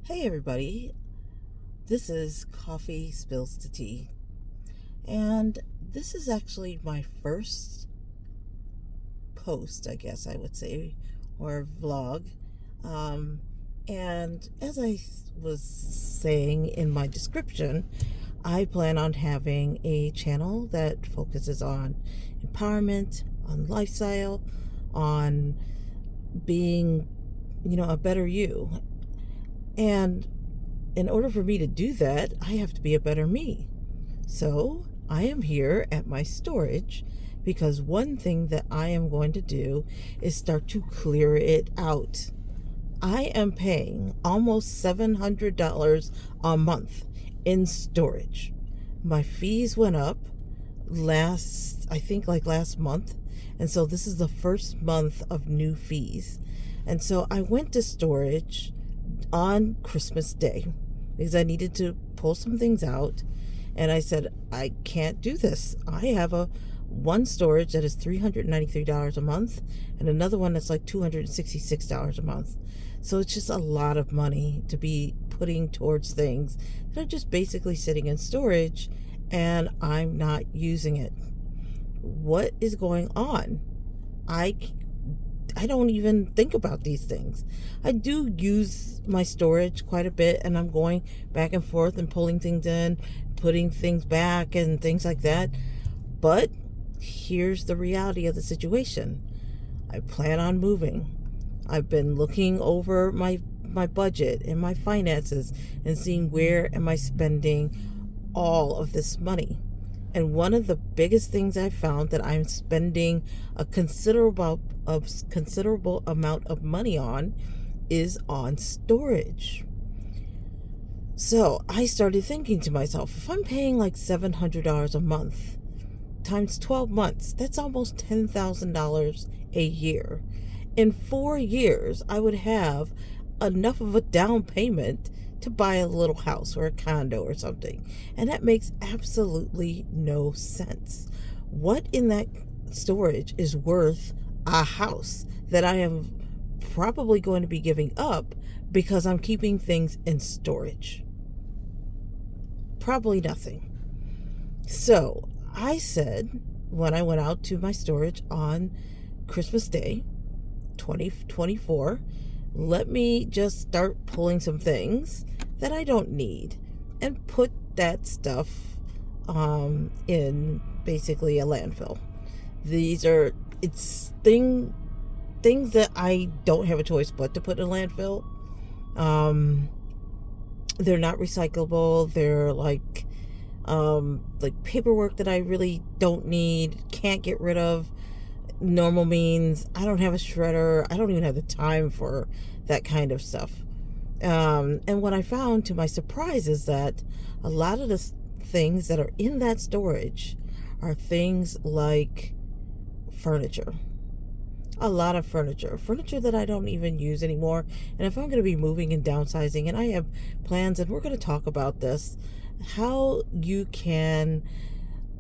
Hey everybody, this is Coffee Spills to Tea, and this is actually my first post, I guess I would say, or vlog. Um, and as I was saying in my description, I plan on having a channel that focuses on empowerment, on lifestyle, on being, a better you. And in order for me to do that, I have to be a better me. So I am here at my storage because one thing that I am going to do is start to clear it out. I am paying almost $700 a month in storage. My fees went up last month. And so this is the first month of new fees. And so I went to storage on Christmas Day because I needed to pull some things out. And I said, I can't do this. I have one storage that is $393 a month and another one that's like $266 a month. So it's just a lot of money to be putting towards things that are just basically sitting in storage and I'm not using it. What is going on? I don't even think about these things. I do use my storage quite a bit, and I'm going back and forth and pulling things in, putting things back, and things like that. But here's the reality of the situation. I plan on moving. I've been looking over my budget and my finances and seeing where am I spending all of this money. And one of the biggest things I found that I'm spending a considerable amount of money on is on storage. So I started thinking to myself, if I'm paying like $700 a month times 12 months, that's almost $10,000 a year. In 4 years, I would have enough of a down payment to buy a little house or a condo or something. And that makes absolutely no sense. What in that storage is worth a house that I am probably going to be giving up because I'm keeping things in storage? Probably nothing. So I said, when I went out to my storage on Christmas Day 2024, let me just start pulling some things that I don't need and put that stuff in basically a landfill. It's things that I don't have a choice but to put in a landfill. They're not recyclable. They're like paperwork that I really don't need, can't get rid of. Normal means I don't have a shredder. I don't even have the time for that kind of stuff. And what I found to my surprise is that a lot of the things that are in that storage are things like furniture. A lot of furniture that I don't even use anymore. And if I'm going to be moving and downsizing, and I have plans, and we're going to talk about this, how you can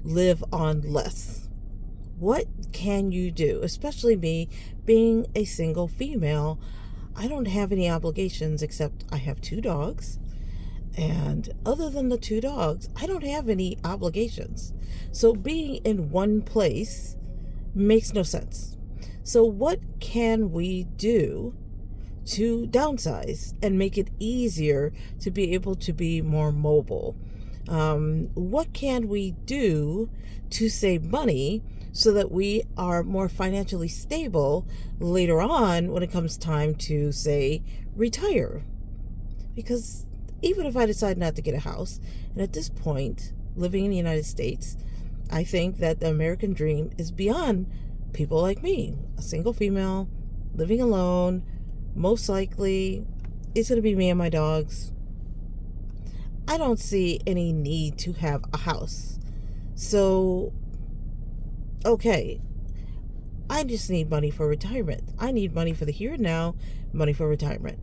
live on less. What can you do? Especially me being a single female, I don't have any obligations except I have 2 dogs. And other than the 2 dogs, I don't have any obligations. So being in one place makes no sense. So what can we do to downsize and make it easier to be able to be more mobile? What can we do to save money so that we are more financially stable later on when it comes time to, say, retire? Because even if I decide not to get a house, and at this point, living in the United States, I think that the American dream is beyond people like me, a single female, living alone. Most likely, it's going to be me and my dogs. I don't see any need to have a house. So, okay, I just need money for retirement. I need money for the here and now, money for retirement.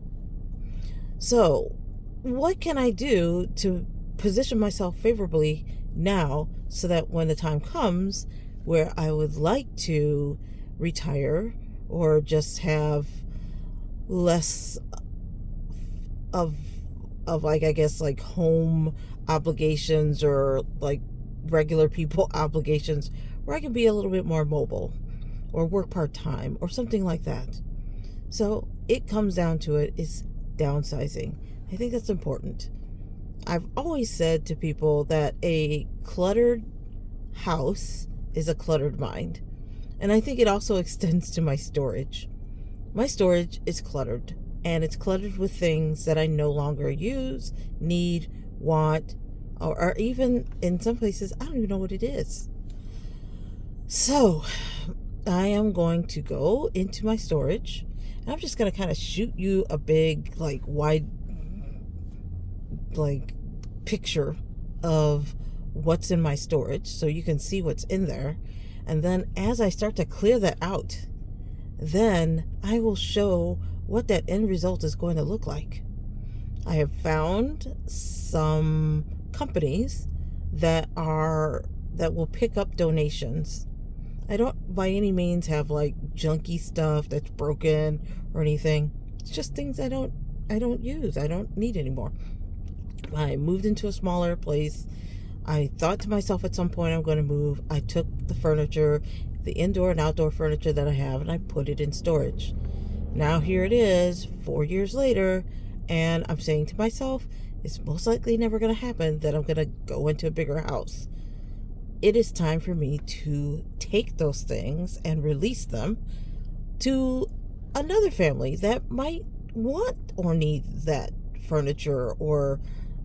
So, what can I do to position myself favorably now so that when the time comes where I would like to retire or just have less of like, I guess, like home obligations or like regular people obligations where I can be a little bit more mobile or work part-time or something like that. So it comes down to it is downsizing. I think that's important. I've always said to people that a cluttered house is a cluttered mind. And I think it also extends to my storage. My storage is cluttered, and it's cluttered with things that I no longer use, need, want, or even in some places, I don't even know what it is. So I am going to go into my storage, and I'm just going to kind of shoot you a big, like, wide, like, picture of what's in my storage so you can see what's in there. And then as I start to clear that out, then I will show what that end result is going to look like. I have found some companies that will pick up donations. I don't by any means have like junky stuff that's broken or anything. It's just things I don't use. I don't need anymore. I moved into a smaller place. I thought to myself at some point I'm going to move. I took the furniture, the indoor and outdoor furniture that I have, and I put it in storage. Now here it is, 4 years later, and I'm saying to myself, it's most likely never going to happen that I'm going to go into a bigger house. It is time for me to take those things and release them to another family that might want or need that furniture or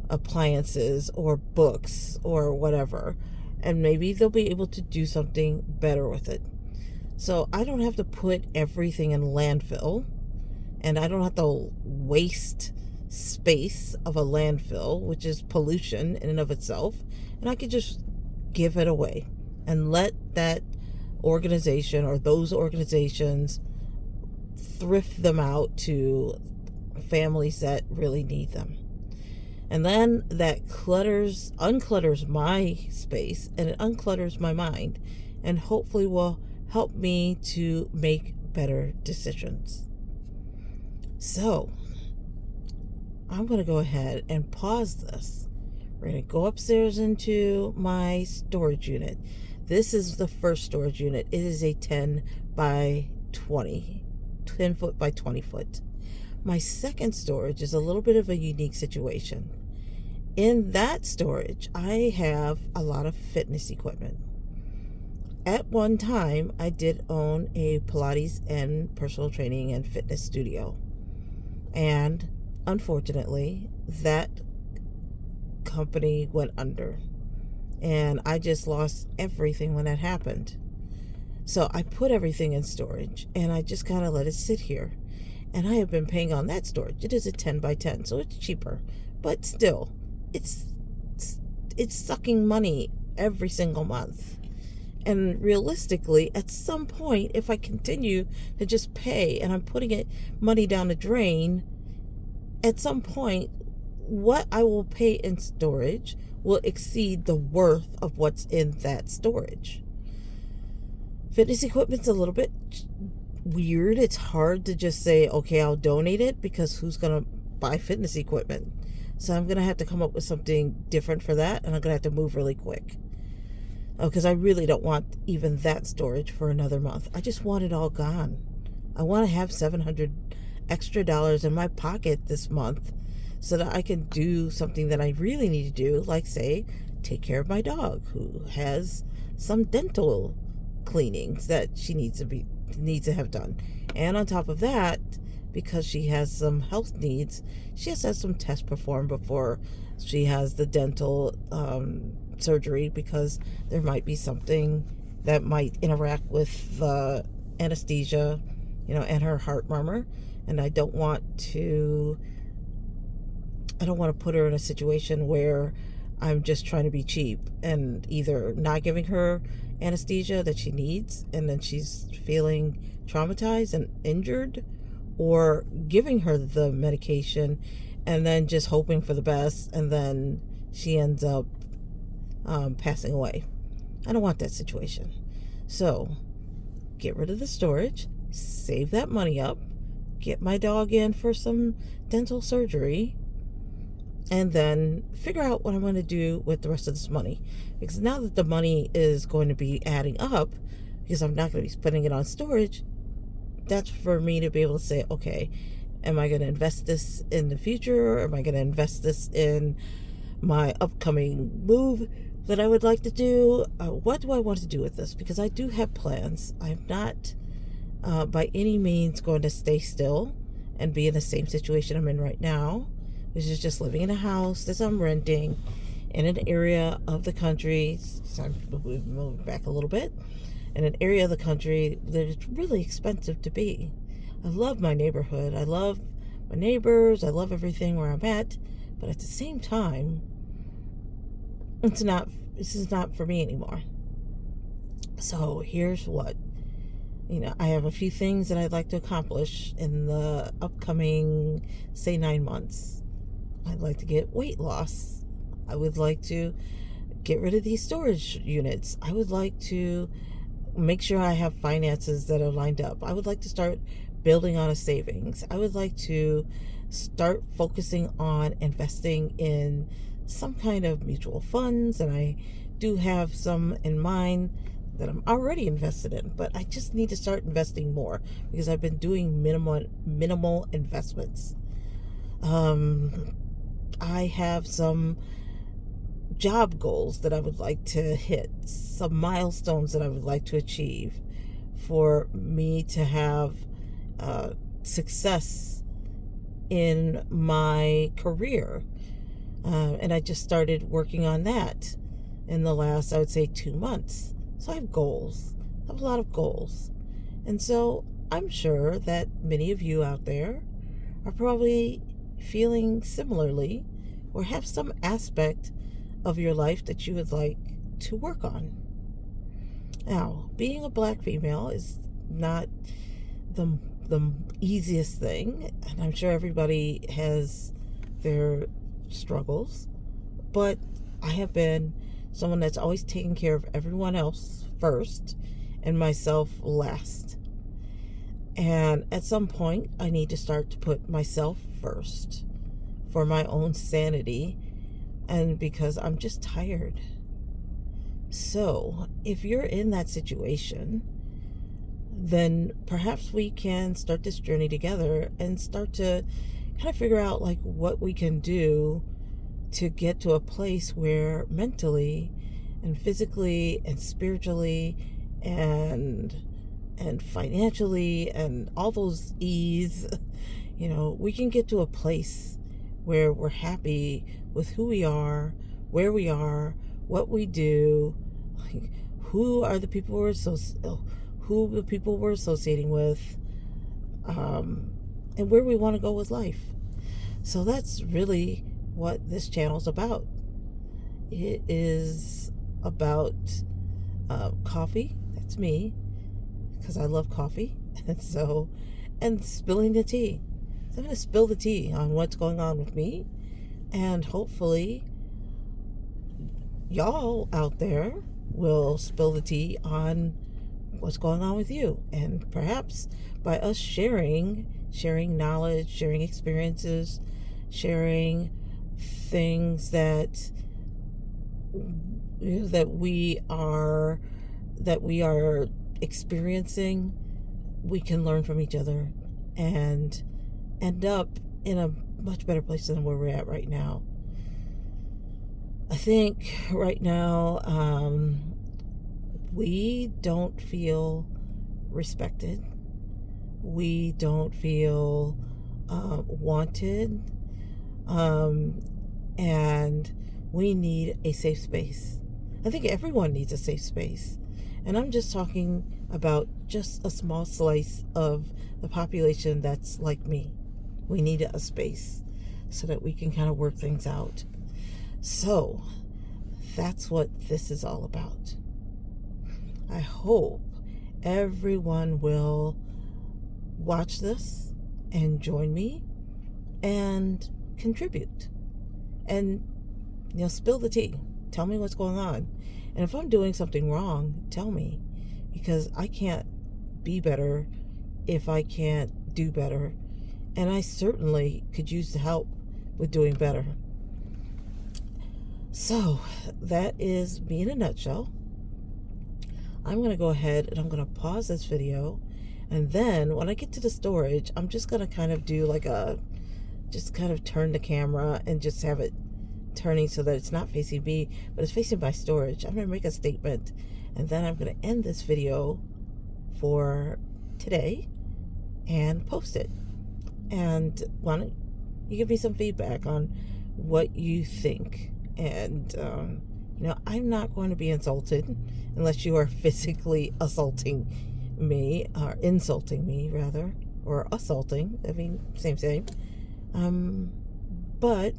appliances or books or whatever, and maybe they'll be able to do something better with it. So I don't have to put everything in landfill, and I don't have to waste space of a landfill, which is pollution in and of itself, and I could just give it away and let that organization or those organizations thrift them out to families that really need them. And then that unclutters my space, and it unclutters my mind, and hopefully will help me to make better decisions. So I'm going to go ahead and pause this. We're going to go upstairs into my storage unit. This is the first storage unit. It is a 10 foot by 20 foot. My second storage is a little bit of a unique situation. In that storage, I have a lot of fitness equipment. At one time, I did own a Pilates and personal training and fitness studio. And unfortunately, that company went under. And I just lost everything when that happened. So I put everything in storage, and I just kind of let it sit here. And I have been paying on that storage. It is a 10 by 10, so it's cheaper. But still, it's sucking money every single month. And realistically, at some point, if I continue to just pay and I'm putting money down the drain, at some point, what I will pay in storage will exceed the worth of what's in that storage. Fitness equipment's a little bit weird. It's hard to just say, okay, I'll donate it, because who's going to buy fitness equipment? So I'm going to have to come up with something different for that, and I'm going to have to move really quick. Because I really don't want even that storage for another month. I just want it all gone. I want to have $700 extra in my pocket this month so that I can do something that I really need to do, like, say, take care of my dog who has some dental cleanings that she needs to have done. And on top of that, because she has some health needs, she has to have some tests performed before she has the dental surgery, because there might be something that might interact with the anesthesia, and her heart murmur. And I don't want to put her in a situation where I'm just trying to be cheap and either not giving her anesthesia that she needs, and then she's feeling traumatized and injured, or giving her the medication and then just hoping for the best, and then she ends up passing away. I don't want that situation. So get rid of the storage, save that money up, get my dog in for some dental surgery, and then figure out what I'm going to do with the rest of this money. Because now that the money is going to be adding up, because I'm not going to be spending it on storage, that's for me to be able to say, okay, am I going to invest this in the future? Or am I going to invest this in my upcoming move that I would like to do? What do I want to do with this? Because I do have plans. I'm not by any means going to stay still and be in the same situation I'm in right now, which is just living in a house that I'm renting in an area of the country. So I'm moving back a little bit, in an area of the country that is really expensive to be. I love my neighborhood. I love my neighbors. I love everything where I'm at. But at the same time, this is not for me anymore. So here's what. I have a few things that I'd like to accomplish in the upcoming, say, 9 months. I'd like to get weight loss. I would like to get rid of these storage units. I would like to make sure I have finances that are lined up. I would like to start building on a savings. I would like to start focusing on investing in some kind of mutual funds, and I do have some in mind that I'm already invested in, but I just need to start investing more because I've been doing minimal investments. I have some job goals that I would like to hit, some milestones that I would like to achieve for me to have success in my career. And I just started working on that in the last, I would say, 2 months. So I have goals. I have a lot of goals. And so I'm sure that many of you out there are probably feeling similarly or have some aspect of your life that you would like to work on. Now, being a Black female is not the easiest thing, and I'm sure everybody has their struggles, but I have been someone that's always taken care of everyone else first and myself last. And at some point, I need to start to put myself first for my own sanity and because I'm just tired. So, if you're in that situation, then perhaps we can start this journey together and start to kind of figure out like what we can do to get to a place where mentally and physically and spiritually and financially and all those E's, we can get to a place where we're happy with who we are, where we are, what we do, like who the people we're associating with, and where we want to go with life. So that's really what this channel's about. It is about coffee. That's me, because I love coffee, and spilling the tea. So I'm going to spill the tea on what's going on with me, and hopefully y'all out there will spill the tea on what's going on with you. And perhaps by us sharing knowledge, sharing experiences, sharing things that we are experiencing, we can learn from each other and end up in a much better place than where we're at right now. I think right now we don't feel respected. We don't feel wanted. And we need a safe space. I think everyone needs a safe space. And I'm just talking about just a small slice of the population that's like me. We need a space so that we can kind of work things out. So that's what this is all about. I hope everyone will watch this and join me and contribute and spill the tea. Tell me what's going on. And if I'm doing something wrong, tell me, because I can't be better if I can't do better. And I certainly could use the help with doing better. So that is me in a nutshell. I'm going to go ahead and I'm going to pause this video. And then when I get to the storage, I'm just going to kind of do like just kind of turn the camera and just have it turning so that it's not facing me, but it's facing my storage. I'm going to make a statement and then I'm going to end this video for today and post it. And why don't you give me some feedback on what you think? And, I'm not going to be insulted unless you are physically assaulting me, or insulting me, rather, or assaulting. I mean, same. But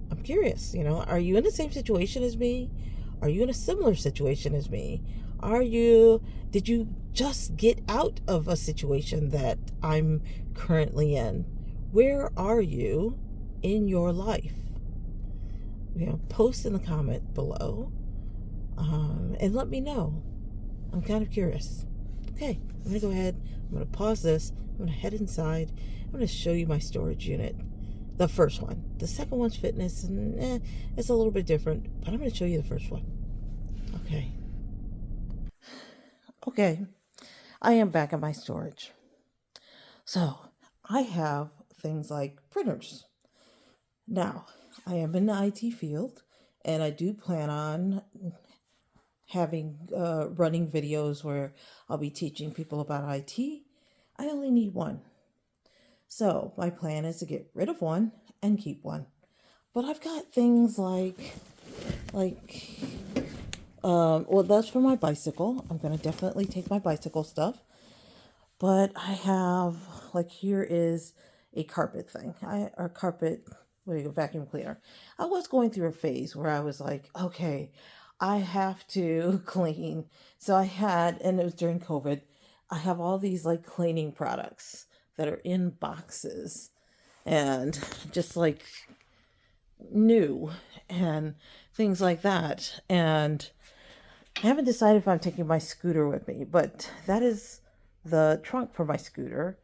I'm curious, are you in the same situation as me? Are you in a similar situation as me? Did you just get out of a situation that I'm currently in? Where are you in your life? Post in the comment below, and let me know. I'm kind of curious. Okay, I'm going to go ahead. I'm going to pause this. I'm going to head inside. I'm going to show you my storage unit. The first one. The second one's fitness, and it's a little bit different, but I'm going to show you the first one. Okay, I am back at my storage. So I have things like printers. Now, I am in the IT field, and I do plan on having running videos where I'll be teaching people about IT. I only need one. So my plan is to get rid of one and keep one. But I've got things well, that's for my bicycle. I'm going to definitely take my bicycle stuff. But I have, here is a carpet thing. Vacuum cleaner. I was going through a phase where I was like, okay, I have to clean. So and it was during COVID, I have all these cleaning products that are in boxes and just new and things like that. And I haven't decided if I'm taking my scooter with me, but that is the trunk for my scooter.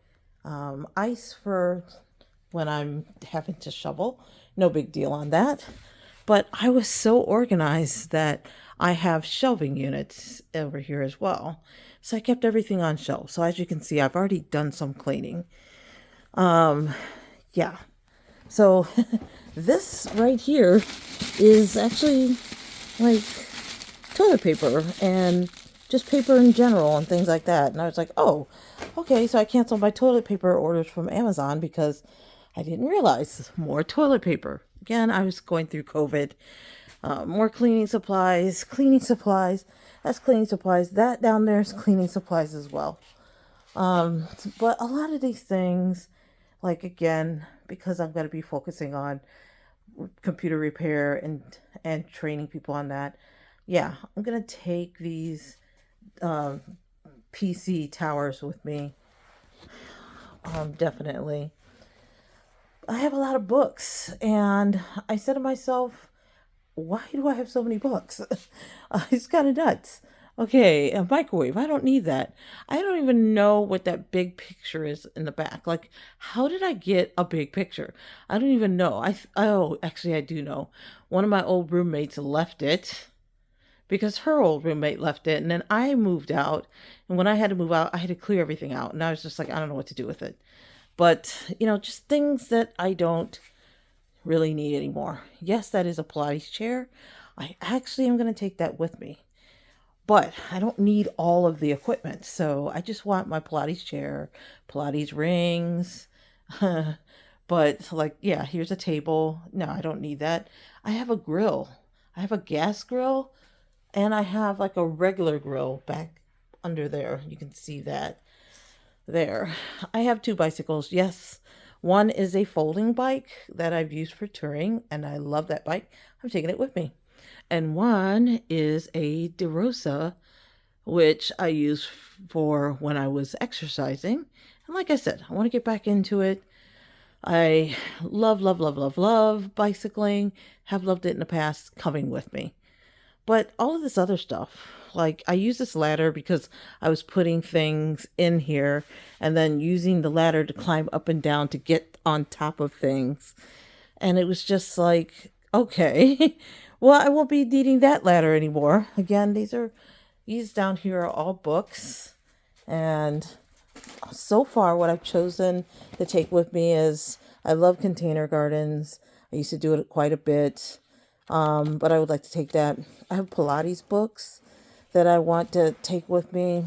Ice for when I'm having to shovel. No big deal on that. But I was so organized that I have shelving units over here as well. So I kept everything on shelves. So as you can see, I've already done some cleaning. Yeah. So this right here is actually toilet paper and just paper in general and things like that. And I was like, oh, okay. So I canceled my toilet paper orders from Amazon because I didn't realize more toilet paper. Again, I was going through COVID. More cleaning supplies. That's cleaning supplies. That down there is cleaning supplies as well. But a lot of these things, again, because I'm going to be focusing on computer repair and training people on that. Yeah, I'm going to take these PC towers with me. Definitely. I have a lot of books, and I said to myself, why do I have so many books? It's kind of nuts. Okay, a microwave. I don't need that. I don't even know what that big picture is in the back. How did I get a big picture? I don't even know. Actually, I do know. One of my old roommates left it because her old roommate left it, and then I moved out. And when I had to move out, I had to clear everything out, and I was just like, I don't know what to do with it. But, just things that I don't really need anymore. Yes, that is a Pilates chair. I actually am going to take that with me. But I don't need all of the equipment. So I just want my Pilates chair, Pilates rings. But yeah, here's a table. No, I don't need that. I have a grill. I have a gas grill, and I have a regular grill back under there. You can see that there. I have two bicycles. Yes. One is a folding bike that I've used for touring, and I love that bike. I'm taking it with me. And one is a DeRosa, which I use for when I was exercising. And like I said, I want to get back into it. I love bicycling. Have loved it in the past, coming with me. But all of this other stuff, I use this ladder because I was putting things in here and then using the ladder to climb up and down to get on top of things. And it was just okay, Well, I won't be needing that ladder anymore. Again, these down here are all books. And so far, what I've chosen to take with me is I love container gardens. I used to do it quite a bit, but I would like to take that. I have Pilates books that I want to take with me.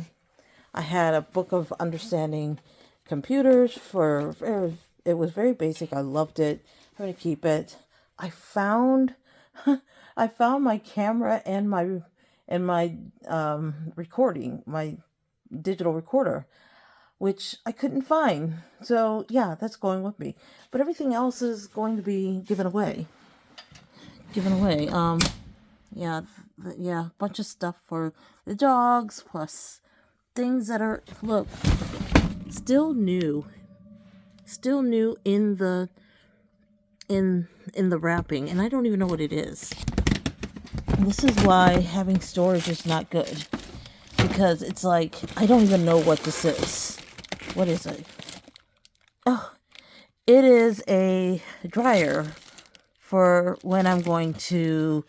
I had a book of understanding computers it was very basic. I loved it. I'm going to keep it. I found I found my camera and my recording, my digital recorder, which I couldn't find. So yeah, that's going with me. But everything else is going to be given away. Given away. Yeah, a bunch of stuff for the dogs, plus things that are, look, still new in the wrapping, and I don't even know what it is. This is why having storage is not good, because it's like I don't even know what this is. What is it? Oh, it is a dryer for when I'm going to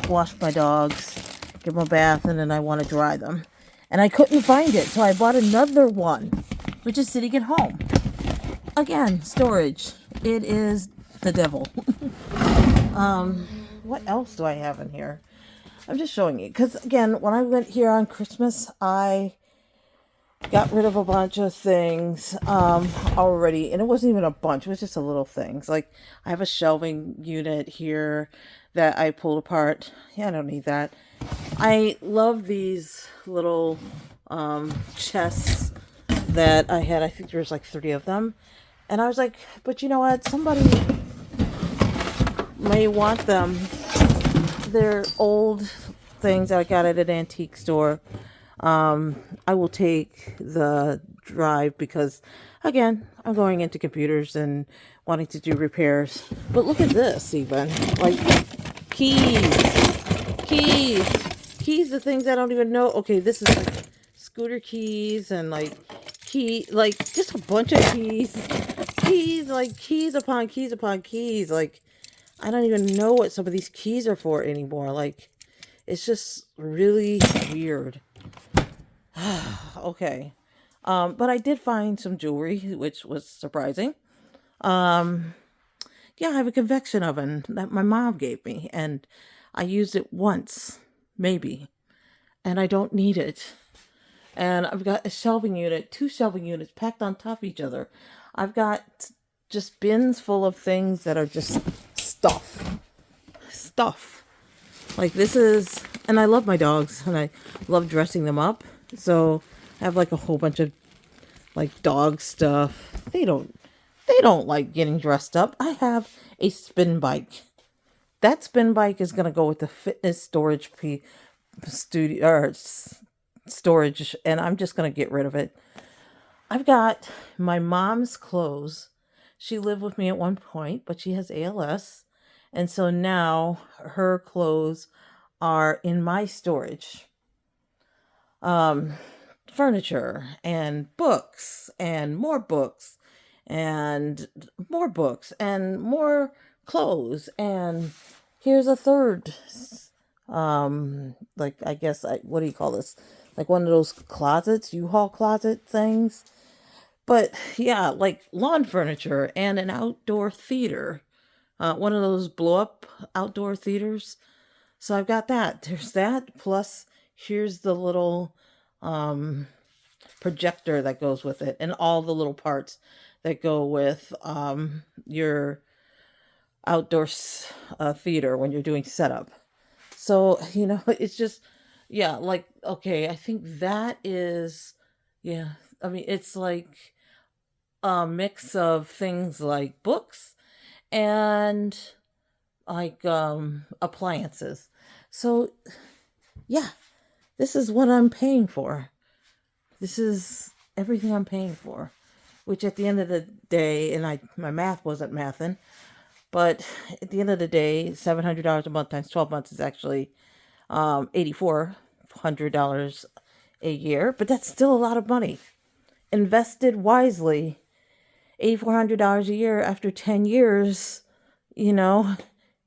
wash my dogs, give them a bath, and then I want to dry them. And I couldn't find it, so I bought another one, which is sitting at home. Again, storage. It is the devil. What else do I have in here? I'm just showing you, because again, when I went here on Christmas, I got rid of a bunch of things already, and it wasn't even a bunch, it was just a little things. Like, I have a shelving unit here that I pulled apart. Yeah, I don't need that. I love these little chests that I had. I think there was like 30 of them, and I was like, but you know what, somebody may want them. They're old things that I got at an antique store. I will take the drive because, again, I'm going into computers and wanting to do repairs. But look at this, even. Like, keys. The things I don't even know. Okay, this is like scooter keys and like just a bunch of keys. Keys upon keys upon keys. Like, I don't even know what some of these keys are for anymore. Like, it's just really weird. Okay. But I did find some jewelry, which was surprising. Yeah, I have a convection oven that my mom gave me, and I used it once, maybe, and I don't need it. And I've got a shelving unit, 2 shelving units packed on top of each other. I've got just bins full of things that are just stuff. Like, this is, and I love my dogs, and I love dressing them up. So I have like a whole bunch of like dog stuff. They don't like getting dressed up. I have a spin bike. That spin bike is gonna go with the fitness storage studio or storage, and I'm just gonna get rid of it. I've got my mom's clothes. She lived with me at one point, but she has ALS, and so now her clothes are in my storage. Furniture and books and more books and more books and more clothes, and here's a third like, I guess, what do you call this, like one of those closets, U-Haul closet things. But yeah, like lawn furniture and an outdoor theater, one of those blow up outdoor theaters. So I've got that. There's that, plus here's the little projector that goes with it, and all the little parts that go with your outdoor theater when you're doing setup. So, it's just, yeah, like, okay, I think that is, yeah, I mean, it's like a mix of things like books and like appliances. So, yeah, this is what I'm paying for. This is everything I'm paying for, which at the end of the day, and my math wasn't mathing, but at the end of the day, $700 a month times 12 months is actually $8,400 a year, but that's still a lot of money. Invested wisely, $8,400 a year after 10 years,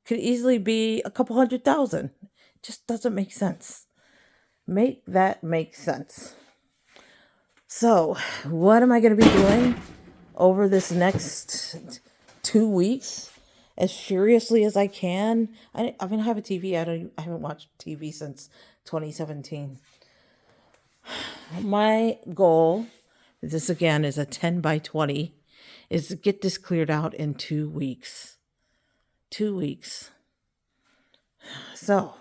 could easily be a couple 100,000. Just doesn't make sense. Make that make sense. So, what am I going to be doing over this next 2 weeks? As furiously as I can. I have a TV. I haven't watched TV since 2017. My goal, this again is a 10 by 20, is to get this cleared out in 2 weeks. 2 weeks. So,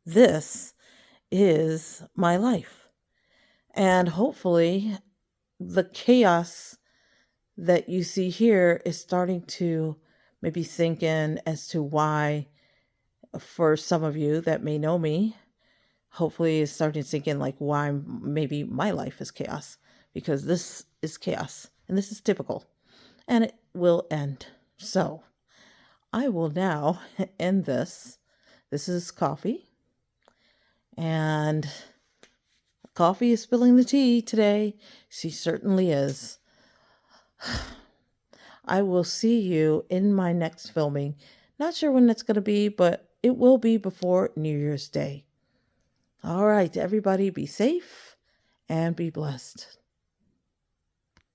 this is my life. And hopefully, the chaos that you see here is starting to maybe sink in as to why, for some of you that may know me, hopefully it's starting to sink in like why maybe my life is chaos, because this is chaos and this is typical and it will end. So I will now end this. This is coffee, and coffee is spilling the tea today. She certainly is. I will see you in my next filming. Not sure when that's going to be, but it will be before New Year's Day. All right, everybody, be safe and be blessed.